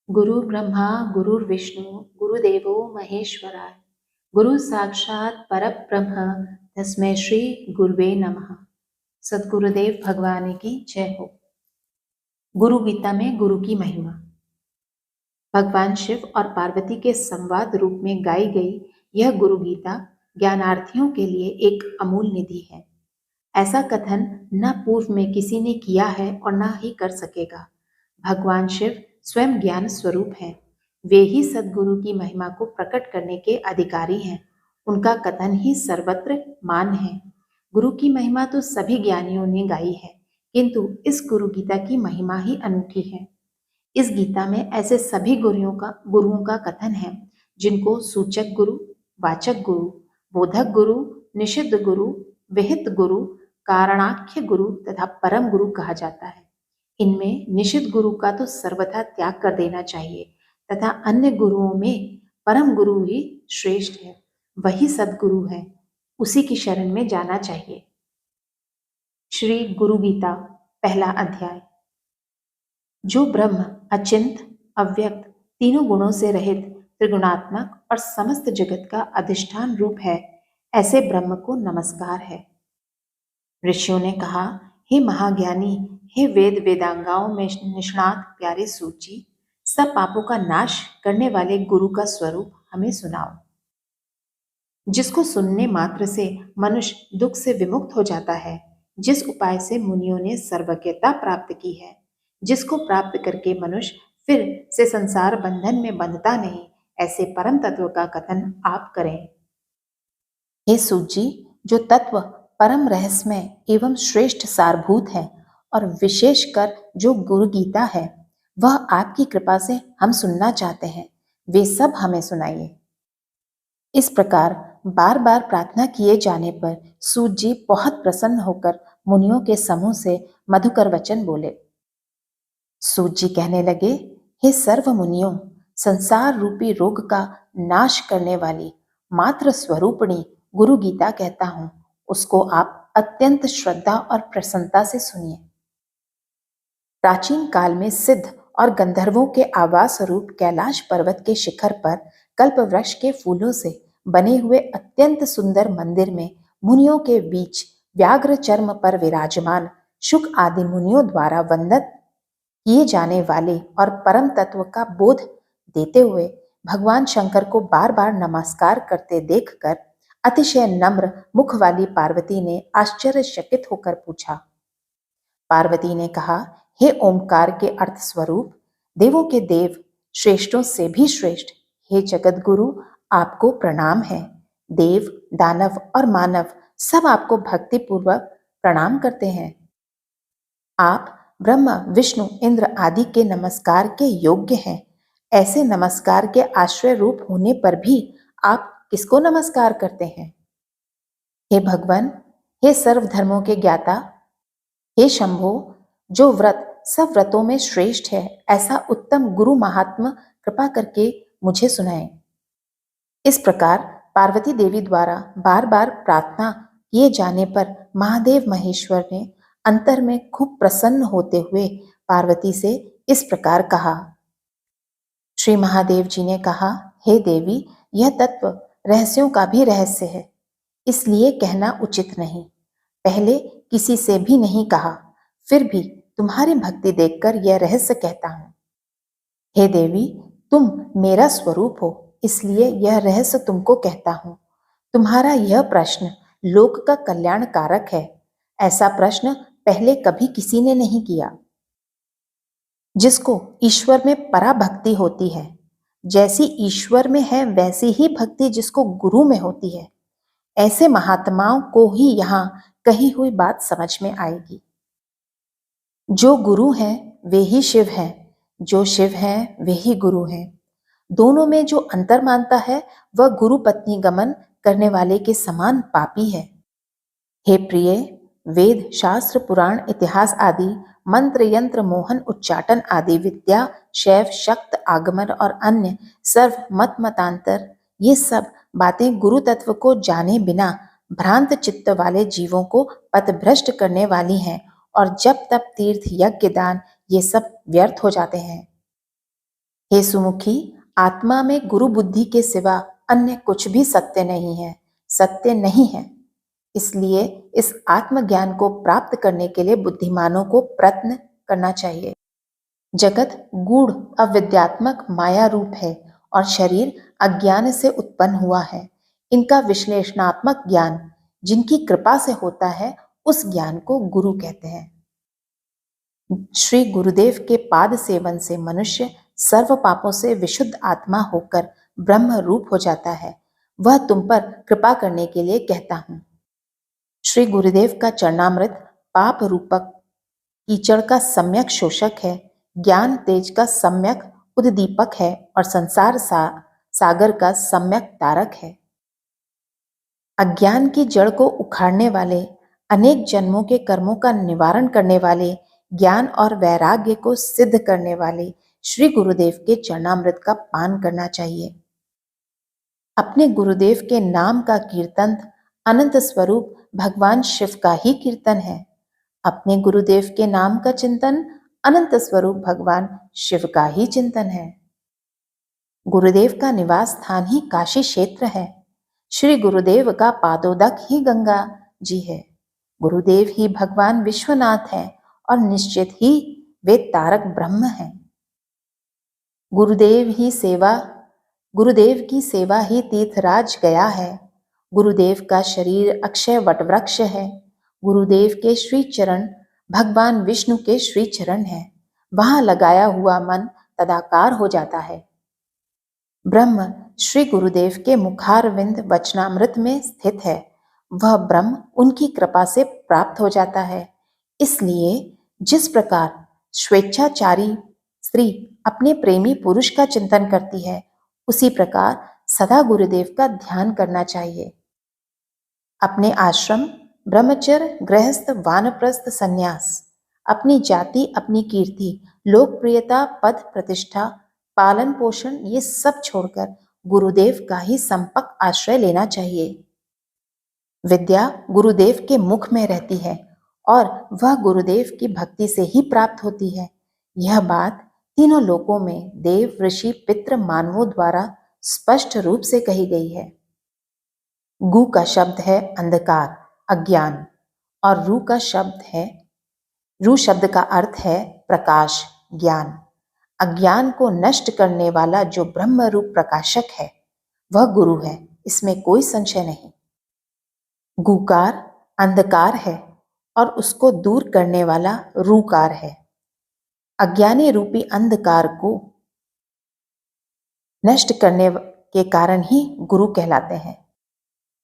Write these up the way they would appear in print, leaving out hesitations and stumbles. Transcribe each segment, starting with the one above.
गुरु ब्रह्मा गुरुर्विष्णु गुरुदेवो महेश्वराय गुरु साक्षात परब्रह्म तस्मै श्री गुरुवे नमः। सद्गुरुदेव भगवान की जय हो। गुरु गीता में गुरु की महिमा। भगवान शिव और पार्वती के संवाद रूप में गाई गई यह गुरु गीता ज्ञानार्थियों के लिए एक अमूल्य निधि है। ऐसा कथन न पूर्व में किसी ने किया है और न ही कर सकेगा। भगवान शिव स्वयं ज्ञान स्वरूप हैं। वे ही सद्गुरु की महिमा को प्रकट करने के अधिकारी हैं। उनका कथन ही सर्वत्र मान्य है। गुरु की महिमा तो सभी ज्ञानियों ने गाई है, किंतु इस गुरु गीता की महिमा ही अनूठी है। इस गीता में ऐसे सभी गुरुओं का कथन है जिनको सूचक गुरु, वाचक गुरु, बोधक गुरु, निषिद्ध गुरु, विहित गुरु, कारणाख्य गुरु तथा परम गुरु कहा जाता है। इनमें निषिद्ध गुरु का तो सर्वथा त्याग कर देना चाहिए तथा अन्य गुरुओं में परम गुरु ही श्रेष्ठ है। वही सद्गुरु है, उसी की शरण में जाना चाहिए। श्री गुरु गीता पहला अध्याय। जो ब्रह्म अचिंत, अव्यक्त, तीनों गुणों से रहित, त्रिगुणात्मक और समस्त जगत का अधिष्ठान रूप है, ऐसे ब्रह्म को नमस्कार है। ऋषियों ने कहा, हे महाज्ञानी, हे वेद वेदांगाओं में निष्णात प्यारे सूत जी, सब पापों का नाश करने वाले गुरु का स्वरूप हमें सुनाओ, जिसको सुनने मात्र से मनुष्य दुख से विमुक्त हो जाता है, जिस उपाय से मुनियों ने सर्वज्ञता प्राप्त की है, जिसको प्राप्त करके मनुष्य फिर से संसार बंधन में बंधता नहीं, ऐसे परम तत्व का कथन आप करें। हे सूत जी, जो तत्व परम रहस्यमय एवं श्रेष्ठ सारभूत है और विशेषकर जो गुरु गीता है, वह आपकी कृपा से हम सुनना चाहते हैं, वे सब हमें सुनाइए। इस प्रकार बार बार प्रार्थना किए जाने पर सूत जी बहुत प्रसन्न होकर मुनियों के समूह से मधुकर वचन बोले। सूत जी कहने लगे, हे सर्व मुनियों, संसार रूपी रोग का नाश करने वाली मात्र स्वरूपणी गुरु गीता कहता हूं, उसको आप अत्यंत श्रद्धा और प्रसन्नता से सुनिए। प्राचीन काल में सिद्ध और गंधर्वों के आवास रूप कैलाश पर्वत के शिखर पर कल्प वृक्ष के फूलों से बने हुए अत्यंत सुंदर मंदिर में मुनियों के बीच व्याघ्र चर्म पर विराजमान शुक आदि मुनियों द्वारा वंदित किए जाने वाले और परम तत्व का बोध देते हुए भगवान शंकर को बार बार नमस्कार करते देखकर अतिशय नम्र मुख वाली पार्वती ने आश्चर्यचकित होकर पूछा। पार्वती ने कहा, हे ओंकार के अर्थ स्वरूप, देवों के देव, श्रेष्ठों से भी श्रेष्ठ, हे जगत गुरु, आपको प्रणाम है। देव, दानव और मानव सब आपको भक्ति पूर्वक प्रणाम करते हैं। आप ब्रह्मा, विष्णु, इंद्र आदि के नमस्कार के योग्य हैं। ऐसे नमस्कार के आश्रय रूप होने पर भी आप किसको नमस्कार करते हैं? हे भगवान, हे सर्व धर्मों के ज्ञाता, हे शंभो, जो व्रत सब व्रतों में श्रेष्ठ है, ऐसा उत्तम गुरु महात्मा कृपा करके मुझे सुनाएं। इस प्रकार पार्वती देवी द्वारा बार बार प्रार्थना किए जाने पर महादेव महेश्वर ने अंतर में खूब प्रसन्न होते हुए पार्वती से इस प्रकार कहा। श्री महादेव जी ने कहा, हे देवी, यह तत्व रहस्यों का भी रहस्य है, इसलिए कहना उचित नहीं। पहले किसी से भी नहीं कहा, फिर भी तुम्हारी भक्ति देखकर यह रहस्य कहता हूं। हे देवी, तुम मेरा स्वरूप हो, इसलिए यह रहस्य तुमको कहता हूं। तुम्हारा यह प्रश्न लोक का कल्याण कारक है। ऐसा प्रश्न पहले कभी किसी ने नहीं किया। जिसको ईश्वर में पराभक्ति होती है, जैसी ईश्वर में है वैसी ही भक्ति जिसको गुरु में होती है, ऐसे महात्माओं को ही यहाँ कही हुई बात समझ में आएगी। जो गुरु हैं वे ही शिव हैं, जो शिव हैं वे ही गुरु हैं। दोनों में जो अंतर मानता है वह गुरु पत्नी गमन करने वाले के समान पापी है। हे प्रिय, वेद, शास्त्र, पुराण, इतिहास आदि, मंत्र, यंत्र, मोहन, उच्चाटन आदि विद्या, शैव, शक्त, आगमन और अन्य सर्व मत मतांतर, ये सब बातें गुरु तत्व को जाने बिना भ्रांत चित्त वाले जीवों को पथभ्रष्ट करने वाली हैं और जब तब तीर्थ, यज्ञ, दान ये सब व्यर्थ हो जाते हैं। हे सुमुखी, आत्मा में गुरु बुद्धि के सिवा अन्य कुछ भी सत्य नहीं है, सत्य नहीं है। इसलिए इस आत्मज्ञान को प्राप्त करने के लिए बुद्धिमानों को प्रयत्न करना चाहिए। जगत गूढ़ अविद्यात्मक माया रूप है और शरीर अज्ञान से उत्पन्न हुआ है। इनका विश्लेषणात्मक ज्ञान जिनकी कृपा से होता है, उस ज्ञान को गुरु कहते हैं। श्री गुरुदेव के पाद सेवन से मनुष्य सर्व पापों से विशुद्ध आत्मा होकर ब्रह्म रूप हो जाता है। वह तुम पर कृपा करने के लिए कहता हूं। श्री गुरुदेव का चरणामृत पाप रूपक कीचड़ का सम्यक शोषक है, ज्ञान तेज का सम्यक उद्दीपक है और संसार सागर का सम्यक तारक है। अज्ञान की जड़ को उखाड़ने वाले, अनेक जन्मों के कर्मों का निवारण करने वाले, ज्ञान और वैराग्य को सिद्ध करने वाले श्री गुरुदेव के चरणामृत का पान करना चाहिए। अपने गुरुदेव के नाम का कीर्तन अनंत स्वरूप भगवान शिव का ही कीर्तन है। अपने गुरुदेव के नाम का चिंतन अनंत स्वरूप भगवान शिव का ही चिंतन है। गुरुदेव का निवास स्थान ही काशी क्षेत्र है। श्री गुरुदेव का पादोदक ही गंगा जी है। गुरुदेव ही भगवान विश्वनाथ है और निश्चित ही वे तारक ब्रह्म हैं। गुरुदेव की सेवा ही तीर्थराज गया है। गुरुदेव का शरीर अक्षय वटवृक्ष है। गुरुदेव के श्री चरण भगवान विष्णु के श्री चरण है। वहां लगाया हुआ मन तदाकार हो जाता है। ब्रह्म श्री गुरुदेव के मुखारविंद वचनामृत में स्थित है। वह ब्रह्म उनकी कृपा से प्राप्त हो जाता है। इसलिए जिस प्रकार स्वेच्छाचारी स्त्री अपने प्रेमी पुरुष का चिंतन करती है, उसी प्रकार सदा गुरुदेव का ध्यान करना चाहिए। अपने आश्रम, ब्रह्मचर्य, गृहस्थ, वानप्रस्थ, संन्यास, अपनी जाति, अपनी कीर्ति, लोकप्रियता, पद प्रतिष्ठा, पालन पोषण, ये सब छोड़कर गुरुदेव का ही संपक आश्रय लेना चाहिए। विद्या गुरुदेव के मुख में रहती है और वह गुरुदेव की भक्ति से ही प्राप्त होती है। यह बात तीनों लोकों में देव, ऋषि, पितृ, मानवों द्वारा स्पष्ट रूप से कही गई है। गु का शब्द है अंधकार, अज्ञान, और रू शब्द का अर्थ है प्रकाश, ज्ञान। अज्ञान को नष्ट करने वाला जो ब्रह्म रूप प्रकाशक है, वह गुरु है, इसमें कोई संशय नहीं। गुकार अंधकार है और उसको दूर करने वाला रूकार है। अज्ञानी रूपी अंधकार को नष्ट करने के कारण ही गुरु कहलाते हैं।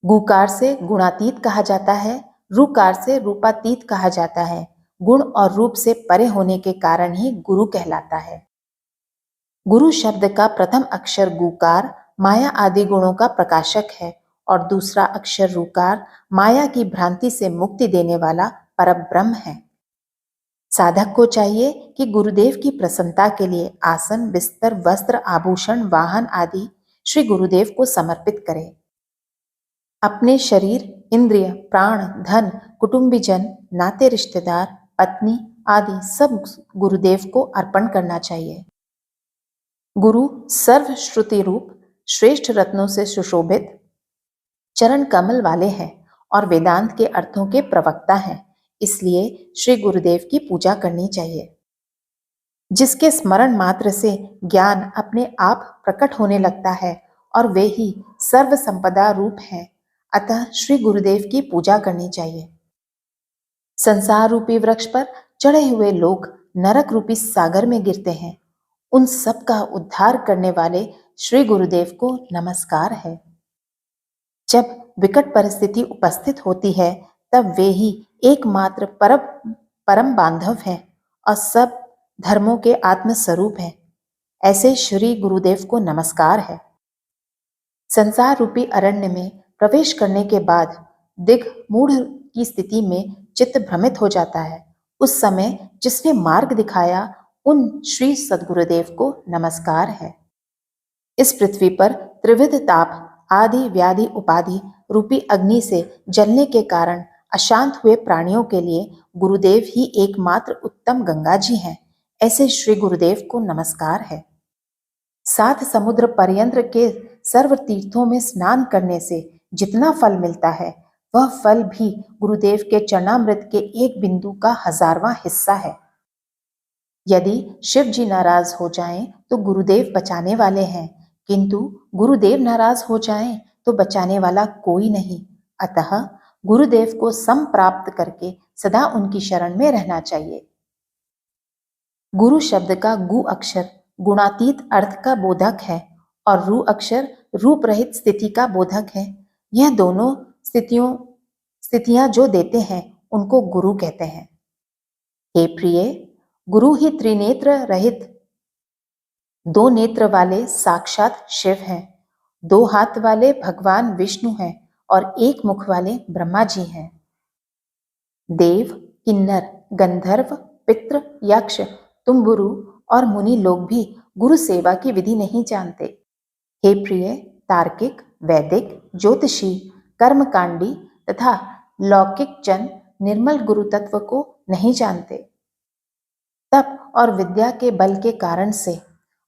गुकार से गुणातीत कहा जाता है, रूकार से रूपातीत कहा जाता है। गुण और रूप से परे होने के कारण ही गुरु कहलाता है। गुरु शब्द का प्रथम अक्षर गुकार माया आदि गुणों का प्रकाशक है और दूसरा अक्षर रूकार माया की भ्रांति से मुक्ति देने वाला परब्रह्म है। साधक को चाहिए कि गुरुदेव की प्रसन्नता के लिए आसन, बिस्तर, वस्त्र, आभूषण, वाहन आदि श्री गुरुदेव को समर्पित करे। अपने शरीर, इंद्रिय, प्राण, धन, कुटुंबीजन, नाते रिश्तेदार, पत्नी आदि सब गुरुदेव को अर्पण करना चाहिए। गुरु सर्व श्रुति रूप श्रेष्ठ रत्नों से सुशोभित चरण कमल वाले हैं और वेदांत के अर्थों के प्रवक्ता हैं। इसलिए श्री गुरुदेव की पूजा करनी चाहिए, जिसके स्मरण मात्र से ज्ञान अपने आप प्रकट होने लगता है और वे ही सर्व संपदा रूप हैं। अतः श्री गुरुदेव की पूजा करनी चाहिए। संसार रूपी वृक्ष पर चढ़े हुए लोग नरक रूपी सागर में गिरते हैं। उन सब का उद्धार करने वाले श्री गुरुदेव को नमस्कार है। जब विकट परिस्थिति उपस्थित होती है, तब वे ही एकमात्र परम बांधव हैं और सब धर्मों के आत्म स्वरूप हैं। ऐसे श्री गुरुदेव को नमस्कार है। संसार रूपी अरण्य में प्रवेश करने के बाद दिग्मूढ़ की स्थिति में चित्त भ्रमित हो जाता है। उस समय जिसने मार्ग दिखाया, उन श्री सद्गुरुदेव को नमस्कार है। इस पृथ्वी पर त्रिविध ताप, आदि व्याधि उपाधि रूपी अग्नि से जलने के कारण अशांत हुए प्राणियों के लिए गुरुदेव ही एकमात्र उत्तम गंगा जी हैं। ऐसे श्री गुरुदेव को नमस्कार है। सात समुद्र पर्यंत के सर्व तीर्थों में स्नान करने से जितना फल मिलता है वह फल भी गुरुदेव के चरणामृत के एक बिंदु का 1000वां हिस्सा है। यदि शिव जी नाराज हो जाएं तो गुरुदेव बचाने वाले हैं, किंतु गुरुदेव नाराज हो जाएं तो बचाने वाला कोई नहीं। अतः गुरुदेव को सम प्राप्त करके सदा उनकी शरण में रहना चाहिए। गुरु शब्द का गु अक्षर गुणातीत अर्थ का बोधक है और रू अक्षर रूप रहित स्थिति का बोधक है। यह दोनों स्थितियां जो देते हैं उनको गुरु कहते हैं। हे प्रिय, गुरु ही त्रिनेत्र रहित, दो नेत्र वाले साक्षात शिव हैं, दो हाथ वाले भगवान विष्णु हैं और एक मुख वाले ब्रह्मा जी हैं। देव, किन्नर, गंधर्व, पितृ, यक्ष, तुम्बुरु और मुनि लोग भी गुरु सेवा की विधि नहीं जानते। हे प्रिय, तार्किक, वैदिक, ज्योतिषी, कर्मकांडी तथा लौकिक जन निर्मल गुरु तत्व को नहीं जानते। तप और विद्या के बल के कारण से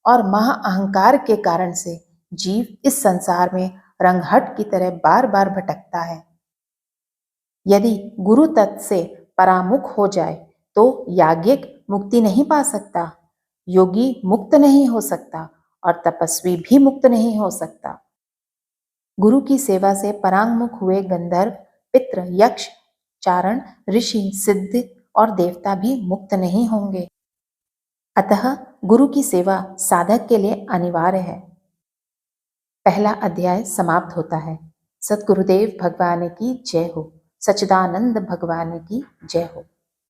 और महा अहंकार के कारण से जीव इस संसार में रंगहट की तरह बार बार भटकता है। यदि गुरु तत्व से परामुख हो जाए तो याज्ञिक मुक्ति नहीं पा सकता, योगी मुक्त नहीं हो सकता और तपस्वी भी मुक्त नहीं हो सकता। गुरु की सेवा से परांगमुख हुए गंधर्व, पितृ, यक्ष, चारण, ऋषि, सिद्ध और देवता भी मुक्त नहीं होंगे। अतः गुरु की सेवा साधक के लिए अनिवार्य है। पहला अध्याय समाप्त होता है। सद्गुरुदेव भगवान की जय हो। सच्चिदानंद भगवान की जय हो।